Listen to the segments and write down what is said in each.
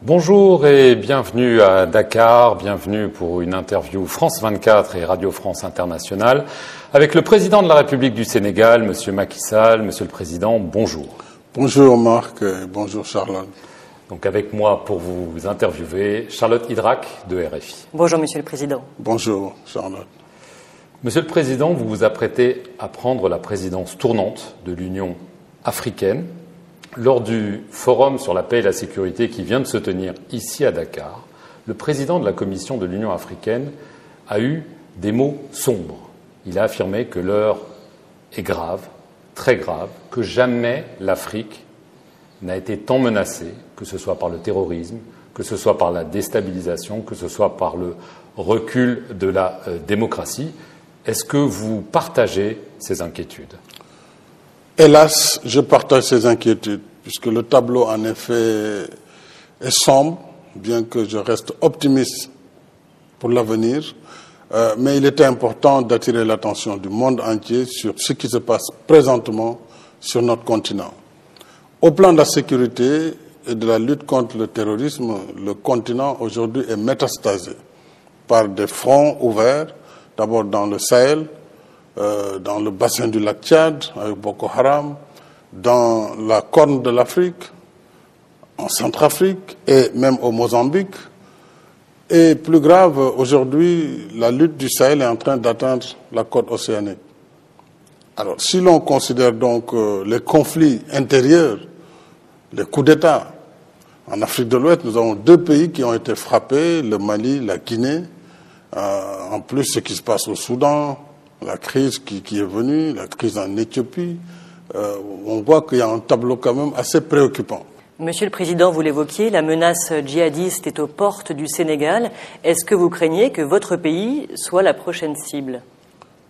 Bonjour et bienvenue à Dakar, bienvenue pour une interview France 24 et Radio France Internationale avec le président de la République du Sénégal, Monsieur Macky Sall. Monsieur le Président, bonjour. Bonjour Marc et bonjour Charlotte. Donc avec moi pour vous interviewer, Charlotte Idrac de RFI. Bonjour Monsieur le Président. Bonjour Charlotte. Monsieur le Président, vous vous apprêtez à prendre la présidence tournante de l'Union africaine. Lors du forum sur la paix et la sécurité qui vient de se tenir ici à Dakar, le président de la Commission de l'Union africaine a eu des mots sombres. Il a affirmé que l'heure est grave, très grave, que jamais l'Afrique n'a été tant menacée, que ce soit par le terrorisme, que ce soit par la déstabilisation, que ce soit par le recul de la démocratie. Est-ce que vous partagez ces inquiétudes ? Hélas, je partage ces inquiétudes, puisque le tableau, en effet, est sombre, bien que je reste optimiste pour l'avenir. Mais il était important d'attirer l'attention du monde entier sur ce qui se passe présentement sur notre continent. Au plan de la sécurité et de la lutte contre le terrorisme, le continent aujourd'hui est métastasé par des fronts ouverts, d'abord dans le Sahel, dans le bassin du lac Tchad avec Boko Haram, dans la Corne de l'Afrique, en Centrafrique et même au Mozambique. Et plus grave, aujourd'hui, la lutte du Sahel est en train d'atteindre la côte océanique. Alors, si l'on considère donc les conflits intérieurs, les coups d'État, en Afrique de l'Ouest, nous avons deux pays qui ont été frappés, le Mali, la Guinée, en plus ce qui se passe au Soudan, la crise qui est venue, la crise en Éthiopie, on voit qu'il y a un tableau quand même assez préoccupant. Monsieur le Président, vous l'évoquiez, la menace djihadiste est aux portes du Sénégal. Est-ce que vous craignez que votre pays soit la prochaine cible ?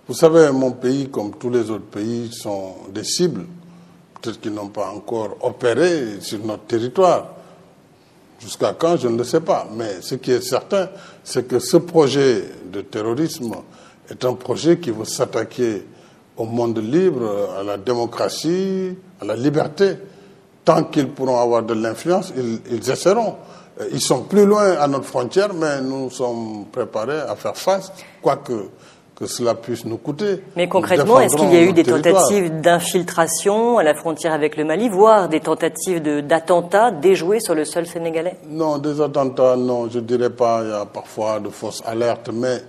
Vous savez, mon pays, comme tous les autres pays, sont des cibles. Peut-être qu'ils n'ont pas encore opéré sur notre territoire. Jusqu'à quand, je ne le sais pas. Mais ce qui est certain, c'est que ce projet de terrorisme est un projet qui veut s'attaquer au monde libre, à la démocratie, à la liberté. Tant qu'ils pourront avoir de l'influence, ils essaieront. Ils sont plus loin à notre frontière, mais nous sommes préparés à faire face, quoi que cela puisse nous coûter. Mais concrètement, est-ce qu'il y a eu des tentatives d'infiltration à la frontière avec le Mali, voire des tentatives d'attentats déjoués sur le sol sénégalais ? Non, des attentats, non, je ne dirais pas. Il y a parfois de fausses alertes, mais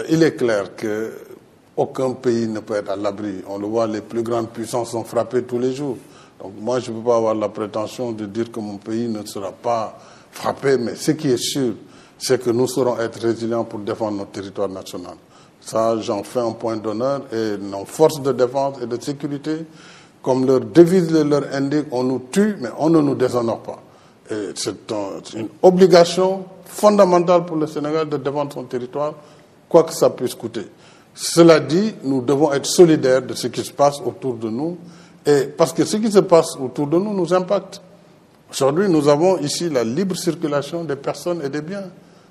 il est clair qu'aucun pays ne peut être à l'abri. On le voit, les plus grandes puissances sont frappées tous les jours. Donc moi, je ne peux pas avoir la prétention de dire que mon pays ne sera pas frappé, mais ce qui est sûr, c'est que nous saurons être résilients pour défendre notre territoire national. Ça, j'en fais un point d'honneur, et nos forces de défense et de sécurité, comme leur devise leur indique, on nous tue, mais on ne nous déshonore pas. Et c'est une obligation fondamentale pour le Sénégal de défendre son territoire, quoi que ça puisse coûter. Cela dit, nous devons être solidaires de ce qui se passe autour de nous, et parce que ce qui se passe autour de nous nous impacte. Aujourd'hui, nous avons ici la libre circulation des personnes et des biens.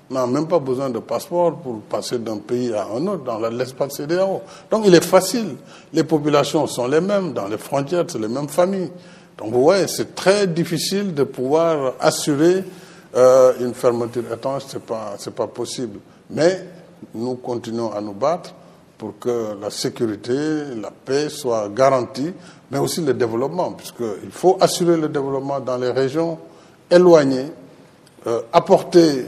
On n'a même pas besoin de passeport pour passer d'un pays à un autre dans l'espace CEDEAO. Donc il est facile. Les populations sont les mêmes, dans les frontières, c'est les mêmes familles. Donc vous voyez, c'est très difficile de pouvoir assurer une fermeture étanche, c'est pas possible. Mais nous continuons à nous battre pour que la sécurité, la paix soient garanties, mais aussi le développement, puisqu'il faut assurer le développement dans les régions éloignées, apporter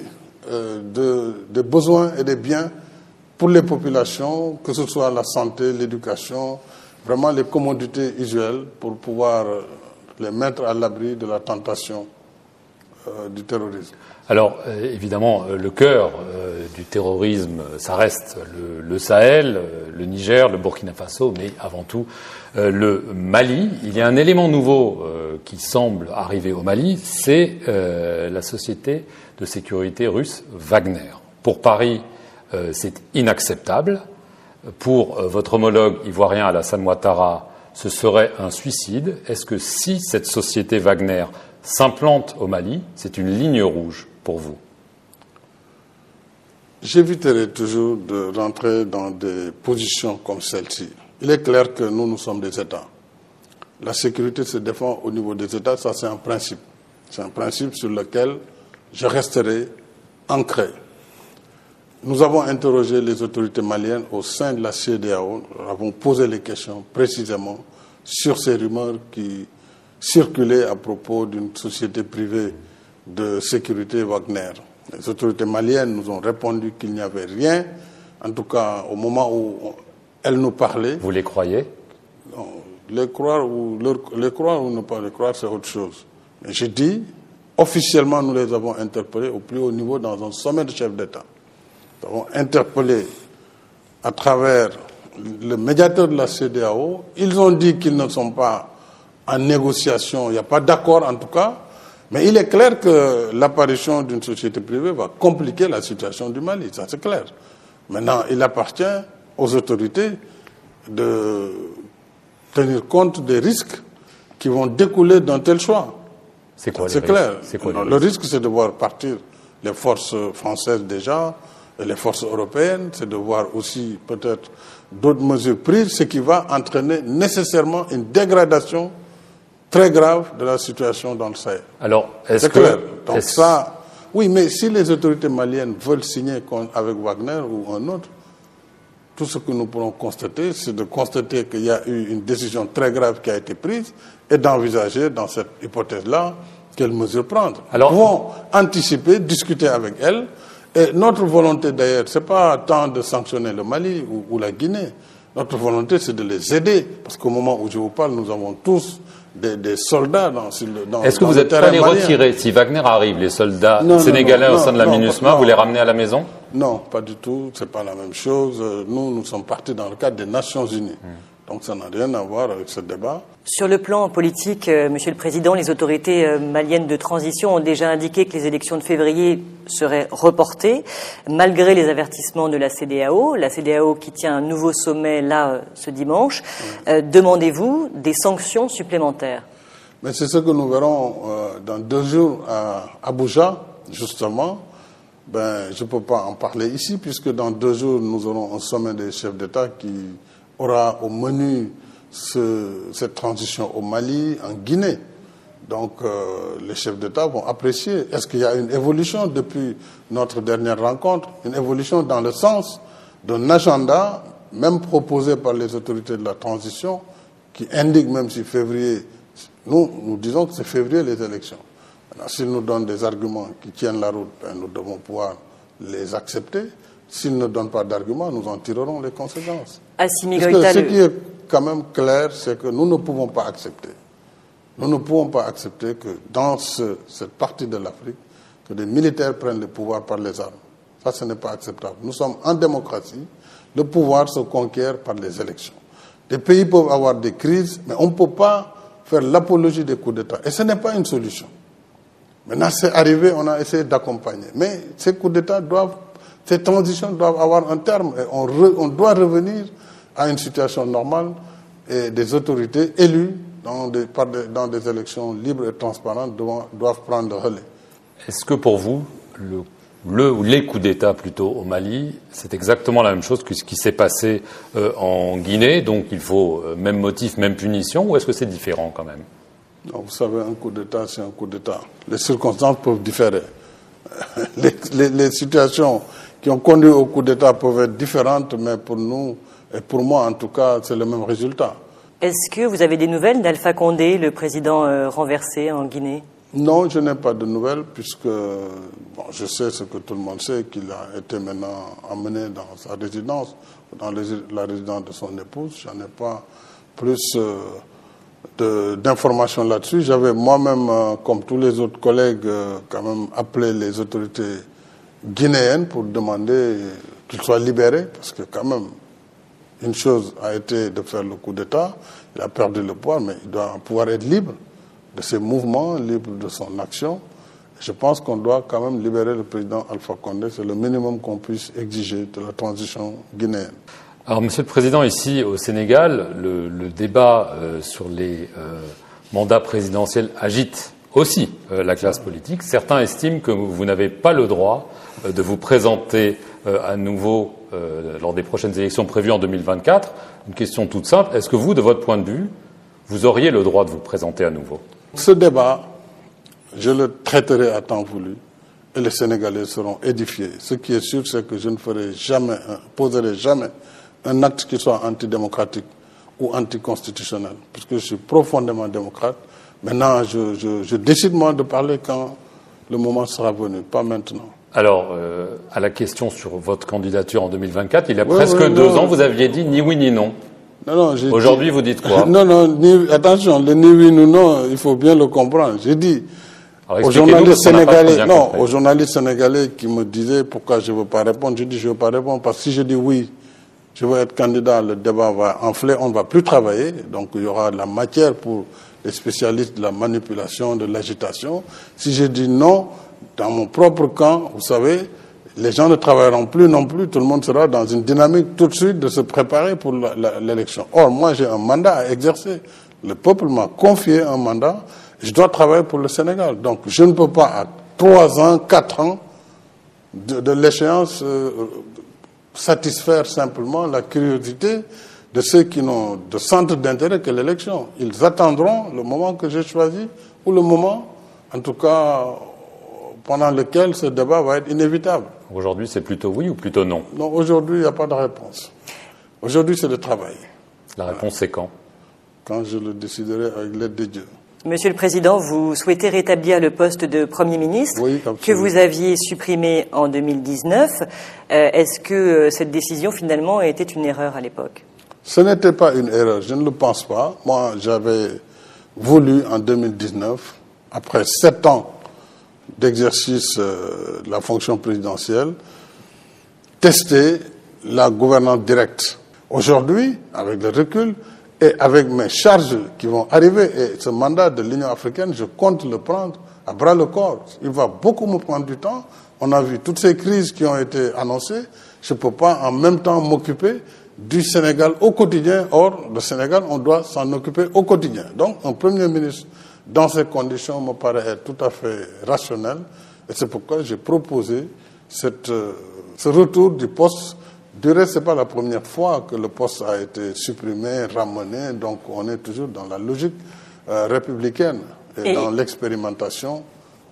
des besoins et des biens pour les populations, que ce soit la santé, l'éducation, vraiment les commodités usuelles pour pouvoir les mettre à l'abri de la tentation du terrorisme. Alors, évidemment, le cœur du terrorisme, ça reste le Sahel, le Niger, le Burkina Faso, mais avant tout le Mali. Il y a un élément nouveau qui semble arriver au Mali, c'est la société de sécurité russe Wagner. Pour Paris, c'est inacceptable. Pour votre homologue ivoirien Alassane Ouattara, ce serait un suicide. Est-ce que si cette société Wagner s'implante au Mali, c'est une ligne rouge pour vous? J'éviterai toujours de rentrer dans des positions comme celle-ci. Il est clair que nous sommes des États. La sécurité se défend au niveau des États, ça c'est un principe. C'est un principe sur lequel je resterai ancré. Nous avons interrogé les autorités maliennes au sein de la CEDEAO. Nous avons posé les questions précisément sur ces rumeurs qui circulaient à propos d'une société privée de sécurité Wagner. Les autorités maliennes nous ont répondu qu'il n'y avait rien. En tout cas, au moment où elles nous parlaient... Vous les croyez? Non, les croire ou ne pas les croire, c'est autre chose. Mais j'ai dit, officiellement, nous les avons interpellés au plus haut niveau dans un sommet de chefs d'État. Nous avons interpellé à travers le médiateur de la CEDEAO. Ils ont dit qu'ils ne sont pas en négociation, il n'y a pas d'accord en tout cas, mais il est clair que l'apparition d'une société privée va compliquer la situation du Mali, ça c'est clair. Maintenant, il appartient aux autorités de tenir compte des risques qui vont découler d'un tel choix. C'est quoi c'est clair. Le risque, c'est de voir partir les forces françaises déjà, et les forces européennes, c'est de voir aussi peut-être d'autres mesures prises, ce qui va entraîner nécessairement une dégradation très grave de la situation dans le Sahel. Alors, est-ce que... clair. Donc ça, oui, mais si les autorités maliennes veulent signer avec Wagner ou un autre, tout ce que nous pourrons constater, c'est de constater qu'il y a eu une décision très grave qui a été prise et d'envisager, dans cette hypothèse-là, quelles mesures prendre. Alors, nous pouvons anticiper, discuter avec elles. Et notre volonté, d'ailleurs, ce n'est pas tant de sanctionner le Mali ou la Guinée. Notre volonté, c'est de les aider. Parce qu'au moment où je vous parle, nous avons tous des soldats dans Est-ce que vous êtes prêt à les retirer? Si Wagner arrive, les soldats sénégalais au sein de la MINUSMA, vous les ramenez à la maison? Non, pas du tout. Ce n'est pas la même chose. Nous sommes partis dans le cadre des Nations Unies. Donc ça n'a rien à voir avec ce débat. Sur le plan politique, Monsieur le Président, les autorités maliennes de transition ont déjà indiqué que les élections de février seraient reportées, malgré les avertissements de la CEDEAO. La CEDEAO qui tient un nouveau sommet là ce dimanche. Demandez-vous des sanctions supplémentaires? Mais c'est ce que nous verrons dans 2 jours à Abuja, justement. Je ne peux pas en parler ici, puisque dans 2 jours, nous aurons un sommet des chefs d'État qui aura au menu cette transition au Mali, en Guinée. Donc les chefs d'État vont apprécier. Est-ce qu'il y a une évolution depuis notre dernière rencontre? Une évolution dans le sens d'un agenda, même proposé par les autorités de la transition, qui indique même si février... Nous disons que c'est février les élections. S'ils nous donnent des arguments qui tiennent la route, nous devons pouvoir les accepter. S'ils ne donnent pas d'arguments, nous en tirerons les conséquences. Ce qui est quand même clair, c'est que nous ne pouvons pas accepter. Nous ne pouvons pas accepter que dans cette partie de l'Afrique, que des militaires prennent le pouvoir par les armes. Ça, ce n'est pas acceptable. Nous sommes en démocratie. Le pouvoir se conquiert par les élections. Les pays peuvent avoir des crises, mais on ne peut pas faire l'apologie des coups d'État. Et ce n'est pas une solution. Maintenant, c'est arrivé, on a essayé d'accompagner. Mais ces coups d'État ces transitions doivent avoir un terme. Et on doit revenir à une situation normale et des autorités élues dans des élections libres et transparentes doivent prendre le relais. Est-ce que pour vous, les coups d'État plutôt au Mali, c'est exactement la même chose que ce qui s'est passé en Guinée, donc il faut même motif, même punition, ou est-ce que c'est différent quand même? Non, vous savez, un coup d'État, c'est un coup d'État. Les circonstances peuvent différer. Les situations qui ont conduit au coup d'État peuvent être différentes, mais pour nous, et pour moi en tout cas, c'est le même résultat. Est-ce que vous avez des nouvelles d'Alpha Condé, le président renversé en Guinée? Non, je n'ai pas de nouvelles, puisque je sais ce que tout le monde sait, qu'il a été maintenant emmené dans sa résidence, dans la résidence de son épouse. Je n'en ai pas plus d'informations là-dessus. J'avais moi-même, comme tous les autres collègues, quand même appelé les autorités guinéennes pour demander qu'il soit libéré, parce que quand même, une chose a été de faire le coup d'État, il a perdu le pouvoir, mais il doit pouvoir être libre de ses mouvements, libre de son action. Je pense qu'on doit quand même libérer le président Alpha Condé, c'est le minimum qu'on puisse exiger de la transition guinéenne. Alors, Monsieur le Président, ici au Sénégal, le débat sur les mandats présidentiels agite aussi la classe politique. Certains estiment que vous n'avez pas le droit de vous présenter à nouveau lors des prochaines élections prévues en 2024. Une question toute simple, est-ce que vous, de votre point de vue, vous auriez le droit de vous présenter à nouveau? Ce débat, je le traiterai à temps voulu et les Sénégalais seront édifiés. Ce qui est sûr, c'est que je ne poserai jamais un acte qui soit antidémocratique ou anticonstitutionnel, puisque je suis profondément démocrate. Maintenant, je décide moi de parler quand le moment sera venu, pas maintenant. Alors, à la question sur votre candidature en 2024, il y a presque 2 ans, vous aviez dit ni oui ni non. Non, aujourd'hui, vous dites quoi? Non, attention, le ni oui ni non, il faut bien le comprendre. J'ai dit aux journalistes sénégalais qui me disaient pourquoi je ne veux pas répondre, je dis je ne veux pas répondre parce que si je dis oui, je veux être candidat, le débat va enfler, on ne va plus travailler, donc il y aura de la matière pour les spécialistes de la manipulation, de l'agitation. Si je dis non, dans mon propre camp, vous savez, les gens ne travailleront plus non plus, tout le monde sera dans une dynamique tout de suite de se préparer pour l'élection. Or, moi j'ai un mandat à exercer, le peuple m'a confié un mandat, je dois travailler pour le Sénégal. Donc je ne peux pas à 3 ans, 4 ans de l'échéance satisfaire simplement la curiosité de ceux qui n'ont de centre d'intérêt que l'élection. Ils attendront le moment que j'ai choisi ou le moment, en tout cas, pendant lequel ce débat va être inévitable. Aujourd'hui, c'est plutôt oui ou plutôt non? Non, aujourd'hui, il n'y a pas de réponse. Aujourd'hui, c'est le travail. La réponse, c'est quand? Quand je le déciderai avec l'aide de Dieu. Monsieur le Président, vous souhaitez rétablir le poste de Premier ministre que vous aviez supprimé en 2019. Est-ce que cette décision, finalement, était une erreur à l'époque? Ce n'était pas une erreur, je ne le pense pas. Moi, j'avais voulu, en 2019, après 7 ans d'exercice de la fonction présidentielle, tester la gouvernance directe. Aujourd'hui, avec le recul et avec mes charges qui vont arriver, et ce mandat de l'Union africaine, je compte le prendre à bras le corps. Il va beaucoup me prendre du temps. On a vu toutes ces crises qui ont été annoncées. Je ne peux pas en même temps m'occuper du Sénégal au quotidien. Or, le Sénégal, on doit s'en occuper au quotidien. Donc, un Premier ministre, dans ces conditions, me paraît être tout à fait rationnel. Et c'est pourquoi j'ai proposé ce retour du poste. Du reste, ce n'est pas la première fois que le poste a été supprimé, ramené. Donc, on est toujours dans la logique républicaine et dans l'expérimentation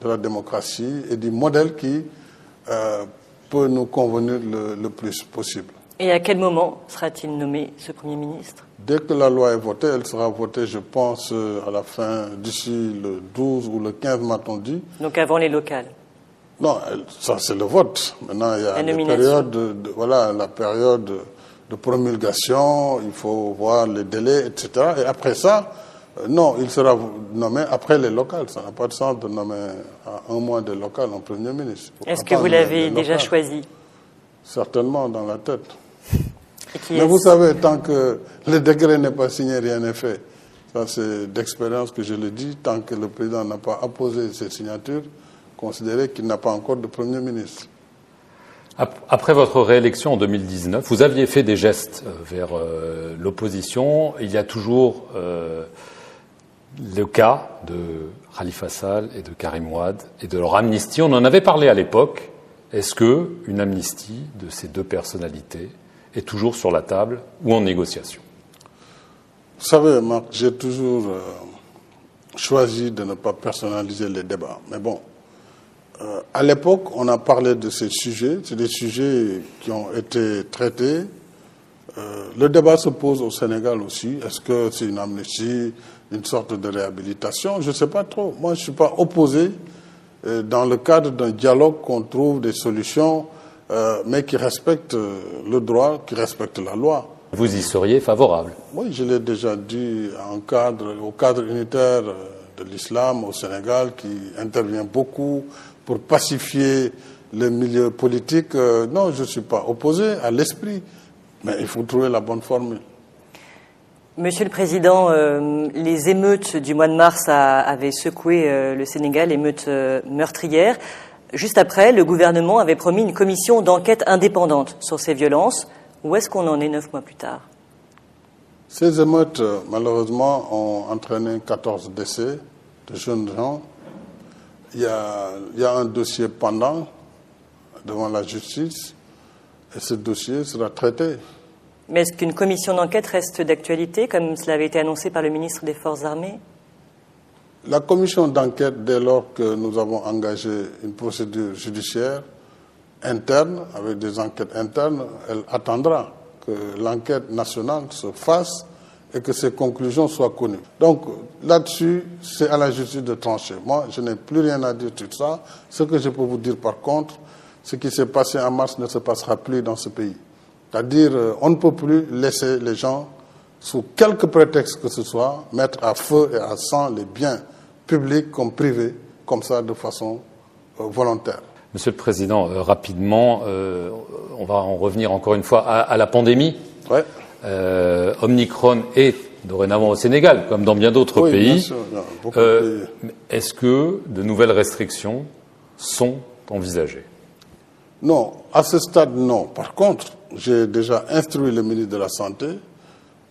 de la démocratie et du modèle qui peut nous convenir le plus possible. Et à quel moment sera-t-il nommé ce Premier ministre? Dès que la loi est votée, elle sera votée, je pense, à la fin, d'ici le 12 ou le 15, m'a-t-on dit. Donc avant les locales? Non, ça c'est le vote. Maintenant, il y a la période de promulgation, il faut voir les délais, etc. Et après ça, non, il sera nommé après les locales. Ça n'a pas de sens de nommer à 1 mois des locales un Premier ministre. Est-ce que vous l'avez déjà choisi? Certainement dans la tête. Mais vous savez, tant que le décret n'est pas signé, rien n'est fait. Ça, c'est d'expérience que je le dis. Tant que le président n'a pas apposé ses signatures, considérez qu'il n'a pas encore de Premier ministre. Après votre réélection en 2019, vous aviez fait des gestes vers l'opposition. Il y a toujours le cas de Khalifa Sall et de Karim Wade et de leur amnistie. On en avait parlé à l'époque. Est-ce qu'une amnistie de ces 2 personnalités est toujours sur la table ou en négociation? Vous savez, Marc, j'ai toujours choisi de ne pas personnaliser les débats. Mais bon, à l'époque, on a parlé de ces sujets. C'est des sujets qui ont été traités. Le débat se pose au Sénégal aussi. Est-ce que c'est une amnistie, une sorte de réhabilitation? Je ne sais pas trop. Moi, je ne suis pas opposé dans le cadre d'un dialogue qu'on trouve des solutions, mais qui respectent le droit, qui respectent la loi. Vous y seriez favorable? Oui, je l'ai déjà dit au cadre unitaire de l'islam au Sénégal, qui intervient beaucoup pour pacifier le milieu politique. Non, je ne suis pas opposé à l'esprit, mais il faut trouver la bonne formule. Monsieur le Président, les émeutes du mois de mars avaient secoué le Sénégal, émeutes meurtrières. Juste après, le gouvernement avait promis une commission d'enquête indépendante sur ces violences. Où est-ce qu'on en est 9 mois plus tard? Ces émeutes, malheureusement, ont entraîné 14 décès de jeunes gens. Il y a un dossier pendant devant la justice et ce dossier sera traité. Mais est-ce qu'une commission d'enquête reste d'actualité, comme cela avait été annoncé par le ministre des Forces armées? La commission d'enquête, dès lors que nous avons engagé une procédure judiciaire interne, avec des enquêtes internes, elle attendra que l'enquête nationale se fasse et que ses conclusions soient connues. Donc là-dessus, c'est à la justice de trancher. Moi, je n'ai plus rien à dire sur ça. Ce que je peux vous dire par contre, ce qui s'est passé en mars ne se passera plus dans ce pays. C'est-à-dire, on ne peut plus laisser les gens, sous quelque prétexte que ce soit, mettre à feu et à sang les biens publics comme privés, comme ça, de façon volontaire. Monsieur le Président, rapidement, on va en revenir encore une fois à la pandémie. Ouais. Omicron est dorénavant au Sénégal, comme dans bien d'autres pays. Bien sûr, beaucoup de pays. Est-ce que de nouvelles restrictions sont envisagées? Non, à ce stade, non. Par contre, j'ai déjà instruit le ministre de la Santé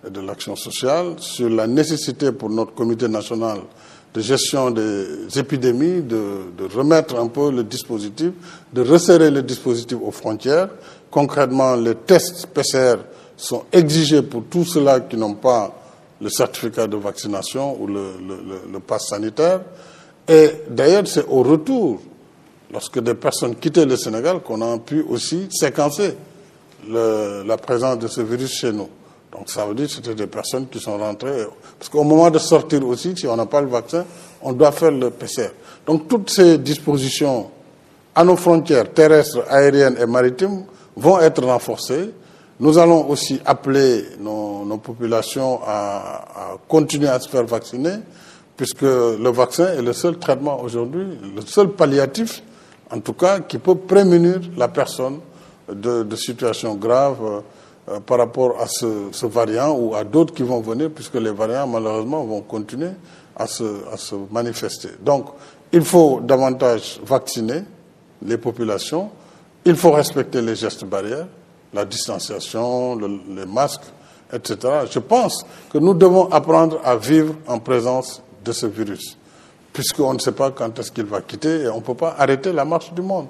et de l'Action sociale sur la nécessité pour notre comité national de gestion des épidémies de remettre un peu le dispositif, de resserrer le dispositif aux frontières. Concrètement, les tests PCR sont exigés pour tous ceux-là qui n'ont pas le certificat de vaccination ou le pass sanitaire. Et d'ailleurs, c'est au retour, lorsque des personnes quittaient le Sénégal, qu'on a pu aussi séquencer la présence de ce virus chez nous. Donc ça veut dire que c'était des personnes qui sont rentrées. Parce qu'au moment de sortir aussi, si on n'a pas le vaccin, on doit faire le PCR. Donc toutes ces dispositions à nos frontières terrestres, aériennes et maritimes vont être renforcées. Nous allons aussi appeler nos populations à continuer à se faire vacciner, puisque le vaccin est le seul traitement aujourd'hui, le seul palliatif, en tout cas, qui peut prémunir la personne de situations graves par rapport à ce variant ou à d'autres qui vont venir, puisque les variants, malheureusement, vont continuer à se manifester. Donc, il faut davantage vacciner les populations, il faut respecter les gestes barrières, la distanciation, les masques, etc. Je pense que nous devons apprendre à vivre en présence de ce virus, puisqu'on ne sait pas quand est-ce qu'il va quitter et on ne peut pas arrêter la marche du monde.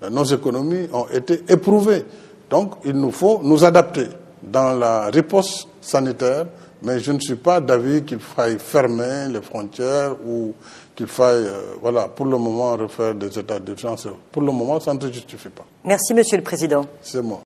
Nos économies ont été éprouvées. Donc, il nous faut nous adapter dans la riposte sanitaire, mais je ne suis pas d'avis qu'il faille fermer les frontières ou qu'il faille, pour le moment, refaire des états d'urgence. Pour le moment, ça ne se justifie pas. Merci, Monsieur le Président. C'est moi.